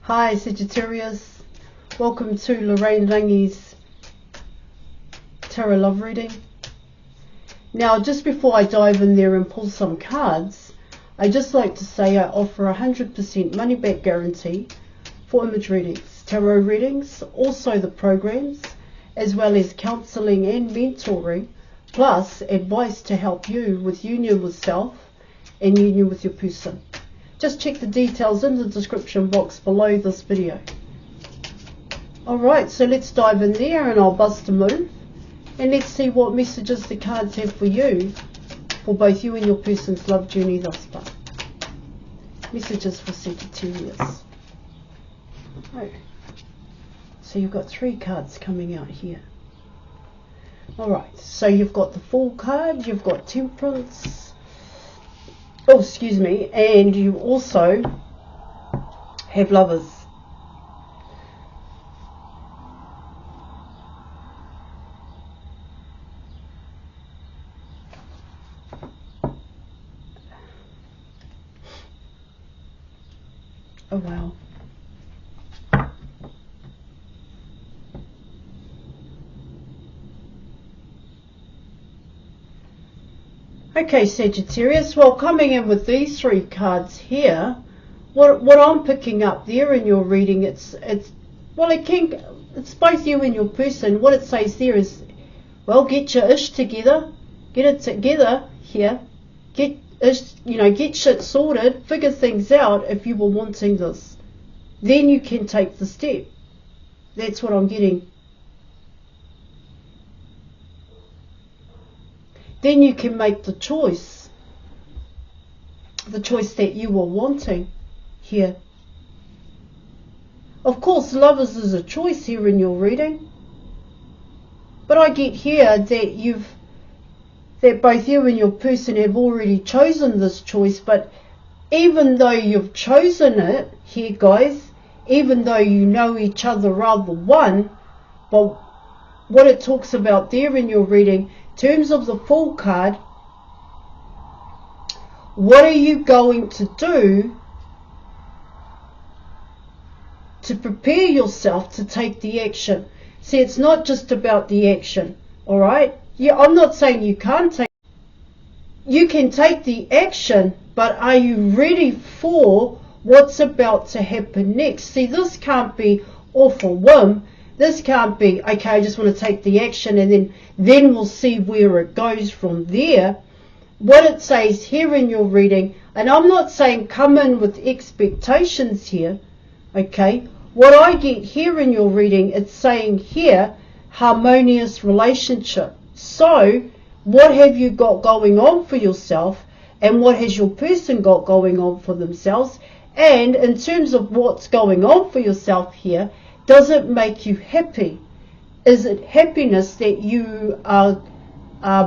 Hi Sagittarius, welcome to Lorraine Rangi's Tarot Love Reading. Now just before I dive in there and pull some cards, I just like to say I offer 100% money back guarantee for image readings, tarot readings, also the programs, as well as counselling and mentoring, plus advice to help you with union with self and union with your person. Just check the details in the description box below this video. Alright, so let's dive in there and I'll bust a move. And let's see what messages the cards have for you, for both you and your person's love journey thus far. Messages for Sagittarius. Oh, so you've got 3 cards coming out here. Alright, so you've got the Fool card, you've got Temperance, oh, excuse me, and you also have Lovers. Oh wow. Okay, Sagittarius, well, coming in with these 3 cards here, what I'm picking up there in your reading, it's both you and your person. What it says there is, well, get your ish together, get it together here, get shit sorted, figure things out if you were wanting this. Then you can take the step. That's what I'm getting. Then you can make the choice that you were wanting here. Of course, Lovers is a choice here in your reading, but I get here that both you and your person have already chosen this choice. But even though you've chosen it here, guys, even though you know each other rather one, but what it talks about there in your reading, in terms of the Fool card, what are you going to do to prepare yourself to take the action? See, it's not just about the action, all right? Yeah, I'm not saying you can't take. You can take the action, but are you ready for what's about to happen next? See, this can't be off a whim. This can't be, okay, I just want to take the action and then we'll see where it goes from there. What it says here in your reading, and I'm not saying come in with expectations here, okay? What I get here in your reading, it's saying here, harmonious relationship. So, what have you got going on for yourself, and what has your person got going on for themselves? And in terms of what's going on for yourself here, does it make you happy? Is it happiness that you are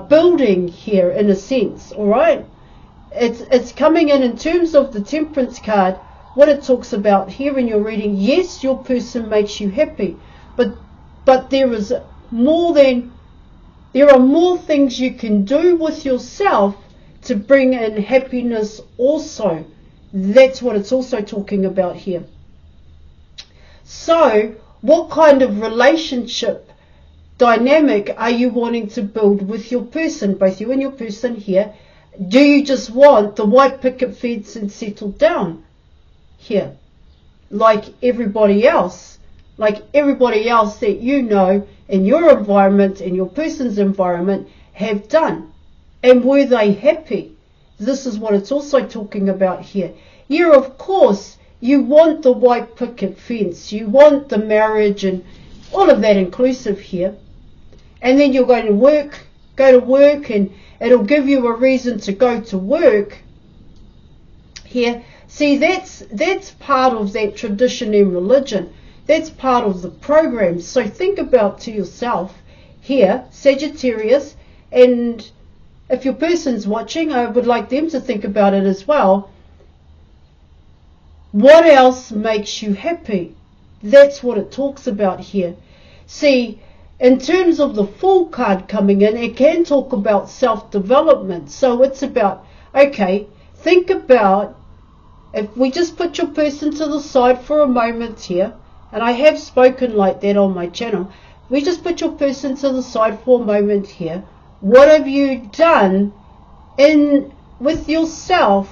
building here in a sense? All right, it's coming in terms of the Temperance card. What it talks about here in your reading, yes, your person makes you happy, but there are more things you can do with yourself to bring in happiness also. That's what it's also talking about here. So, what kind of relationship dynamic are you wanting to build with your person, both you and your person here? Do you just want the white picket fence and settle down here, like everybody else that you know in your environment, in your person's environment, have done? And were they happy? This is what it's also talking about here. Yeah, of course, you want the white picket fence, you want the marriage and all of that inclusive here. And then you're going to go to work and it'll give you a reason to go to work here. See, that's part of that tradition in religion. That's part of the program. So think about to yourself here, Sagittarius, and if your person's watching, I would like them to think about it as well. What else makes you happy? That's what it talks about here. See, in terms of the Fool card coming in, it can talk about self-development. So it's about, okay, think about If we just put your person to the side for a moment here, and I have spoken like that on my channel, we just put your person to the side for a moment here. What have you done with yourself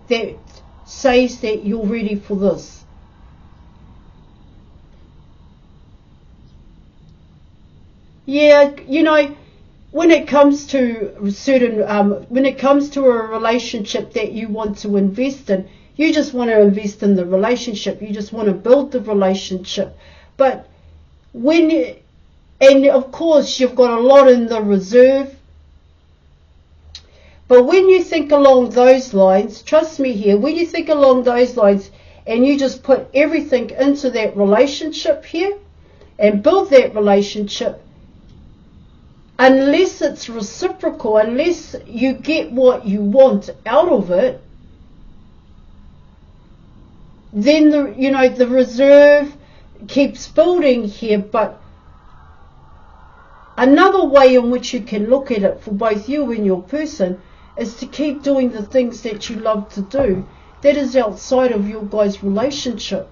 that says that you're ready for this? Yeah, you know, when it comes to when it comes to a relationship that you want to invest in, you just want to invest in the relationship. You just want to build the relationship. But and of course you've got a lot in the reserve. But when you think along those lines, trust me here, when you think along those lines and you just put everything into that relationship here and build that relationship, unless it's reciprocal, unless you get what you want out of it, then the reserve keeps building here. But another way in which you can look at it for both you and your person is to keep doing the things that you love to do that is outside of your guys' relationship.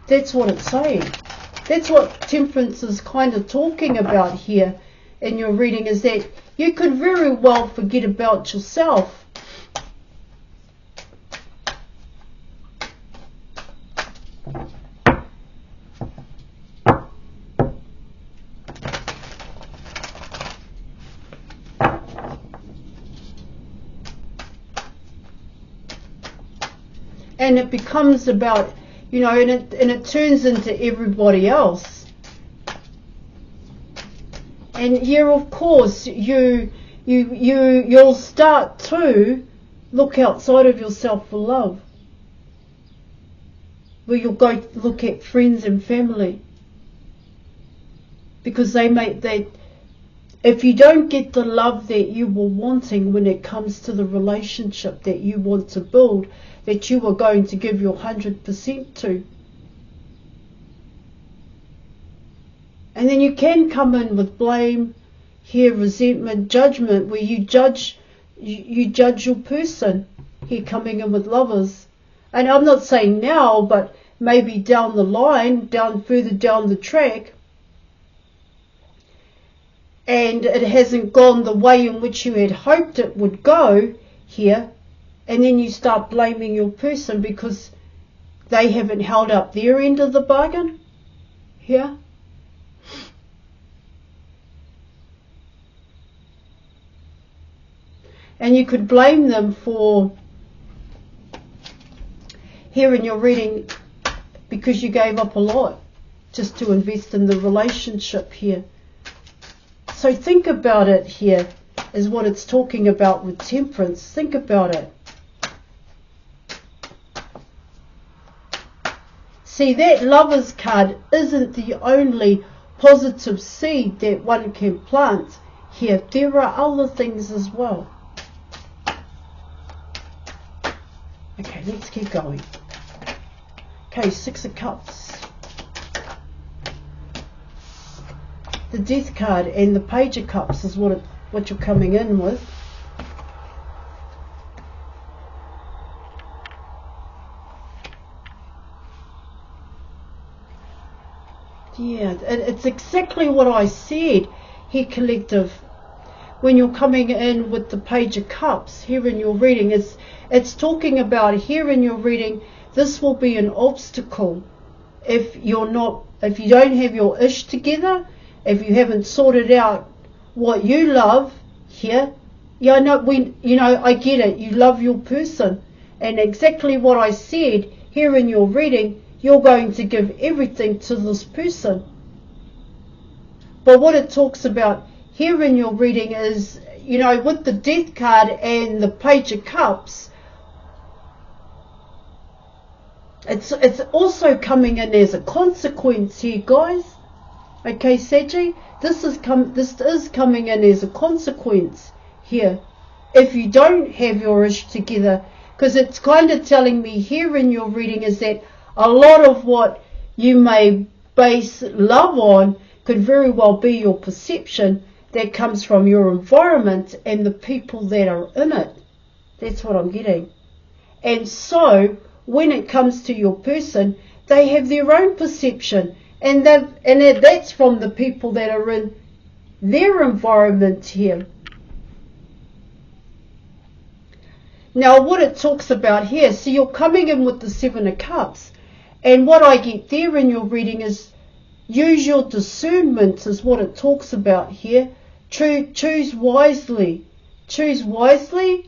That's what it's saying. That's what Temperance is kind of talking about here in your reading, is that you could very well forget about yourself. And it becomes about, and it turns into everybody else. And here, of course, you'll start to look outside of yourself for love, where you'll go look at friends and family, because if you don't get the love that you were wanting when it comes to the relationship that you want to build, that you are going to give your 100% to. And then you can come in with blame, here resentment, judgment, where you judge your person, here coming in with lovers. And I'm not saying now, but maybe down the line, further down the track, and it hasn't gone the way in which you had hoped it would go here, and then you start blaming your person because they haven't held up their end of the bargain here. And you could blame them for, here in your reading, because you gave up a lot just to invest in the relationship here. So think about it here, is what it's talking about with Temperance. Think about it. See, that Lover's card isn't the only positive seed that one can plant here. There are other things as well. Okay, let's keep going. Okay, Six of Cups. The Death card and the Page of Cups is what you're coming in with. Yeah, it's exactly what I said here, collective. When you're coming in with the Page of Cups here in your reading, it's talking about here in your reading, this will be an obstacle if you don't have your ish together, if you haven't sorted out what you love here. Yeah, I get it. You love your person, and exactly what I said here in your reading, you're going to give everything to this person. But what it talks about here in your reading is, with the Death card and the Page of Cups, it's also coming in as a consequence here, guys. Okay, Saggy, this is coming in as a consequence here if you don't have your ish together, because it's kind of telling me here in your reading is that a lot of what you may base love on could very well be your perception that comes from your environment and the people that are in it. That's what I'm getting. And so, when it comes to your person, they have their own perception, and that's from the people that are in their environment here. Now, what it talks about here, so you're coming in with the Seven of Cups, and what I get there in your reading is use your discernment, is what it talks about here. Choose wisely. Choose wisely.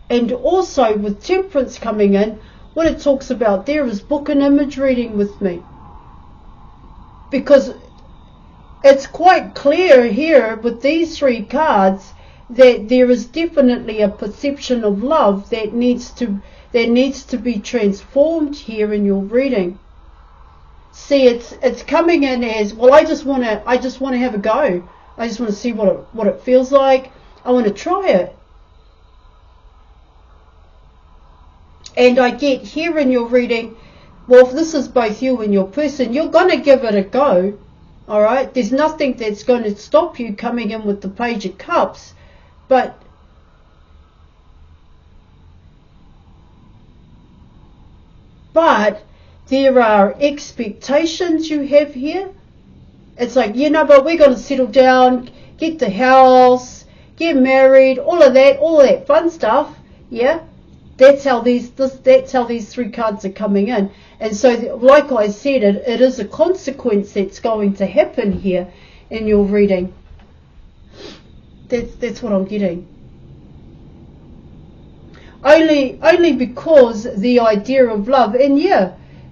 And also with Temperance coming in, what it talks about there is book an image reading with me. Because it's quite clear here with these three cards that there is definitely a perception of love that needs to be transformed here in your reading. See, it's coming in as, well, I just want to have a go. I just want to see what it feels like. I want to try it. And I get here in your reading, well, if this is both you and your person, you're going to give it a go. All right? There's nothing that's going to stop you coming in with the Page of Cups. But there are expectations you have here. It's like, but we're going to settle down, get the house, get married, all of that fun stuff. Yeah? That's how these three cards are coming in. And so, like I said, it is a consequence that's going to happen here in your reading. That's what I'm getting. Only because the idea of love, and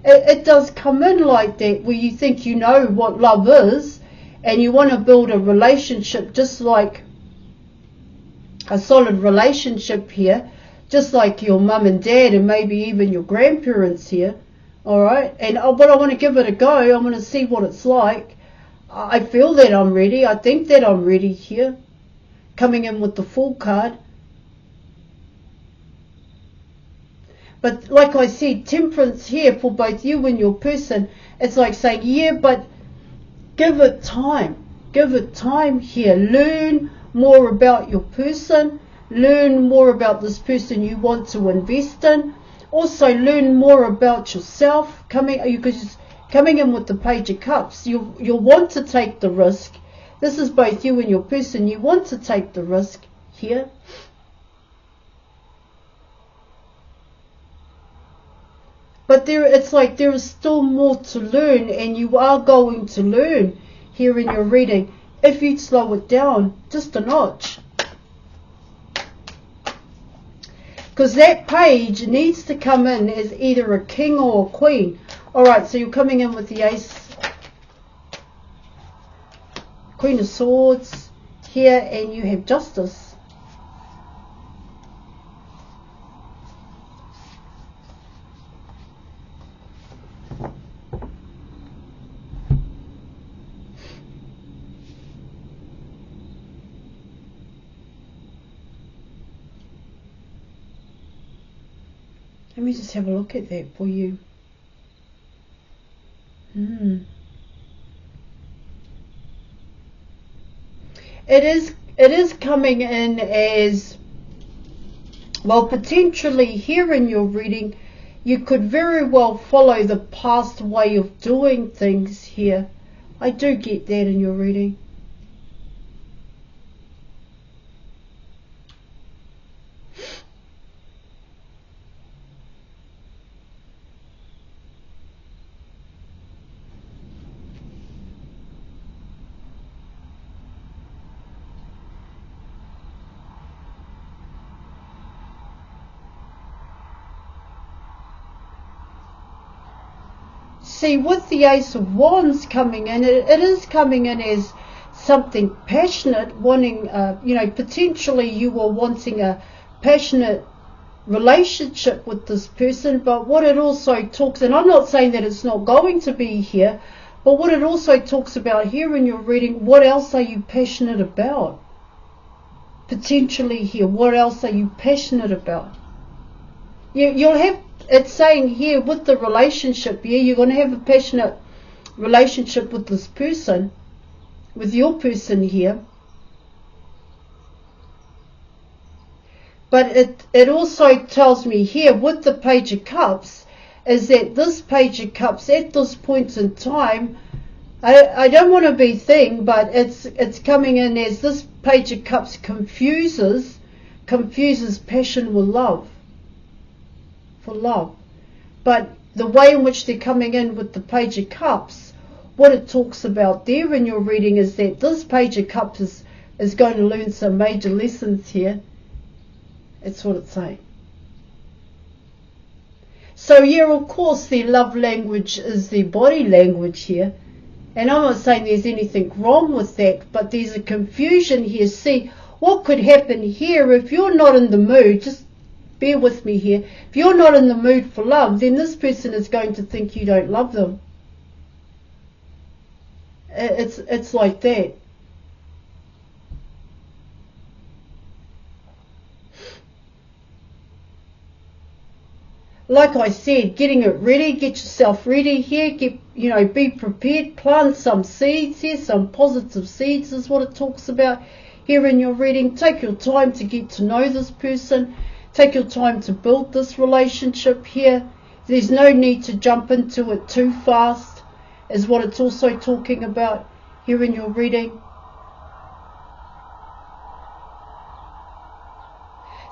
it does come in like that, where you think you know what love is, and you want to build a relationship, just like a solid relationship here, just like your mum and dad, and maybe even your grandparents here. All right, but I want to give it a go. I want to see what it's like. I feel that I'm ready. I think that I'm ready here. Coming in with the Fool card. But like I said, Temperance here for both you and your person, it's like saying, but give it time. Give it time here. Learn more about your person. Learn more about this person you want to invest in. Also learn more about yourself. Coming in with the Page of Cups, you'll want to take the risk. This is both you and your person. You want to take the risk here. But it's like there is still more to learn, and you are going to learn here in your reading if you slow it down just a notch. Because that page needs to come in as either a king or a queen. Alright, so you're coming in with the Ace, Queen of Swords here, and you have Justice. Let me just have a look at that for you. It is coming in as, well, potentially here in your reading, you could very well follow the past way of doing things here. I do get that in your reading. See, with the Ace of Wands coming in, it is coming in as something passionate, wanting, potentially you are wanting a passionate relationship with this person. But what it also talks, and I'm not saying that it's not going to be here, but what it also talks about here in your reading, what else are you passionate about? Potentially here, what else are you passionate about? You'll have, it's saying here with the relationship, you're going to have a passionate relationship with this person, with your person here. But it also tells me here with the Page of Cups is that this Page of Cups at this point in time, I don't want to be thing, but it's coming in as this Page of Cups confuses passion with love, for love. But the way in which they're coming in with the Page of Cups, what it talks about there in your reading is that this Page of Cups is going to learn some major lessons here. That's what it's saying. So yeah, of course their love language is their body language here. And I'm not saying there's anything wrong with that, but there's a confusion here. See, what could happen here if you're not in the mood, just bear with me here, if you're not in the mood for love, then this person is going to think you don't love them. It's like that. Like I said, getting it ready, get yourself ready here, be prepared, plant some seeds here, some positive seeds is what it talks about here in your reading. Take your time to get to know this person, take your time to build this relationship here. There's no need to jump into it too fast, is what it's also talking about here in your reading.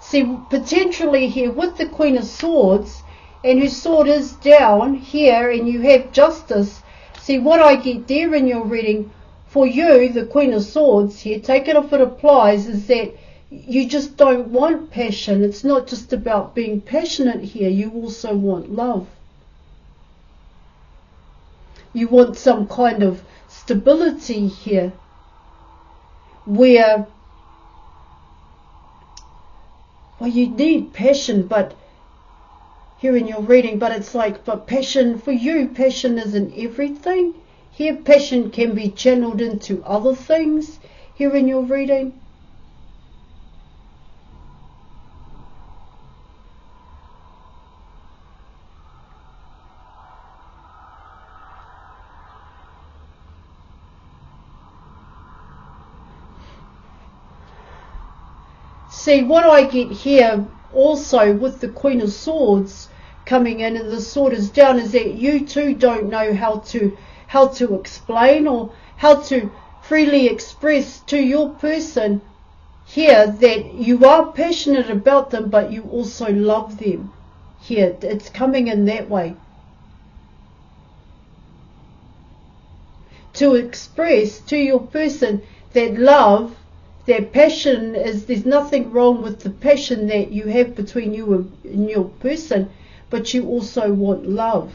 See, potentially here with the Queen of Swords, and whose sword is down here, and you have Justice. See, what I get there in your reading, for you, the Queen of Swords here, take it if it applies, is that you just don't want passion. It's not just about being passionate here. You also want love. You want some kind of stability here, where, well, you need passion, but here in your reading, but it's like, but passion, for you, passion isn't everything. Here, passion can be channeled into other things here in your reading. See, what I get here also with the Queen of Swords coming in and the sword is down is that you too don't know how to explain or how to freely express to your person here that you are passionate about them, but you also love them here. It's coming in that way. To express to your person that love, that passion is, there's nothing wrong with the passion that you have between you and your person, but you also want love.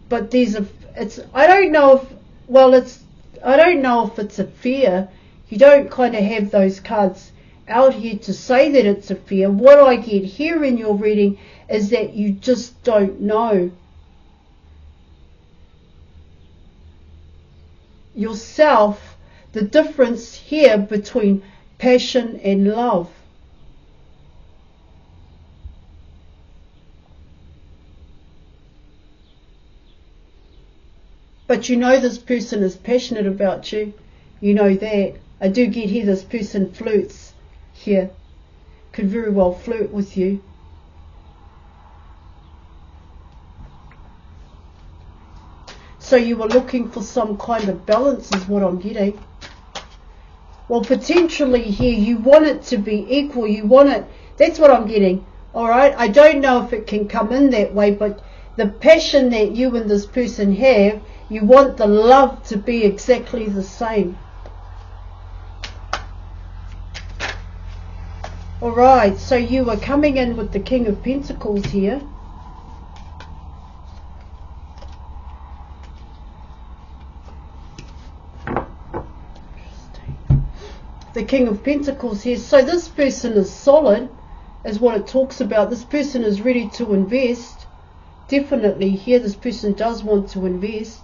But I don't know if it's a fear. You don't kind of have those cards out here to say that it's a fear. What I get here in your reading is that you just don't know yourself the difference here between passion and love. But you know this person is passionate about you. You know that. I do get here this person flirts here. Could very well flirt with you. So you were looking for some kind of balance is what I'm getting. Well, potentially here you want it to be equal. You want it. That's what I'm getting. Alright. I don't know if it can come in that way, but the passion that you and this person have, you want the love to be exactly the same. Alright, so you are coming in with the King of Pentacles here. The King of Pentacles here. So this person is solid, is what it talks about. This person is ready to invest. Definitely here, this person does want to invest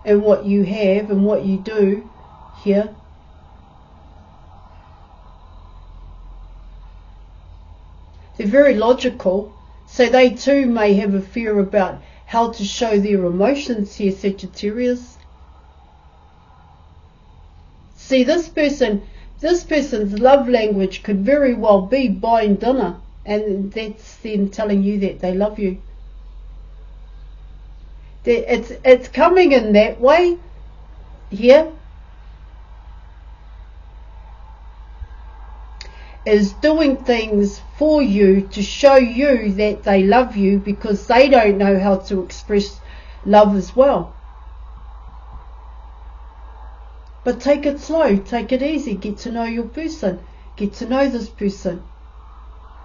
in what you have and what you do here. They're very logical, so they too may have a fear about how to show their emotions here, Sagittarius. See, this person's love language could very well be buying dinner, and that's them telling you that they love you. It's coming in that way here. Is doing things for you to show you that they love you, because they don't know how to express love as well. But take it slow, take it easy, get to know your person, get to know this person.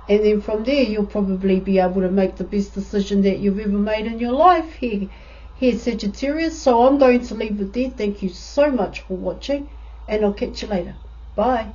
And then from there you'll probably be able to make the best decision that you've ever made in your life here Sagittarius. So I'm going to leave it there. Thank you so much for watching, and I'll catch you later. Bye.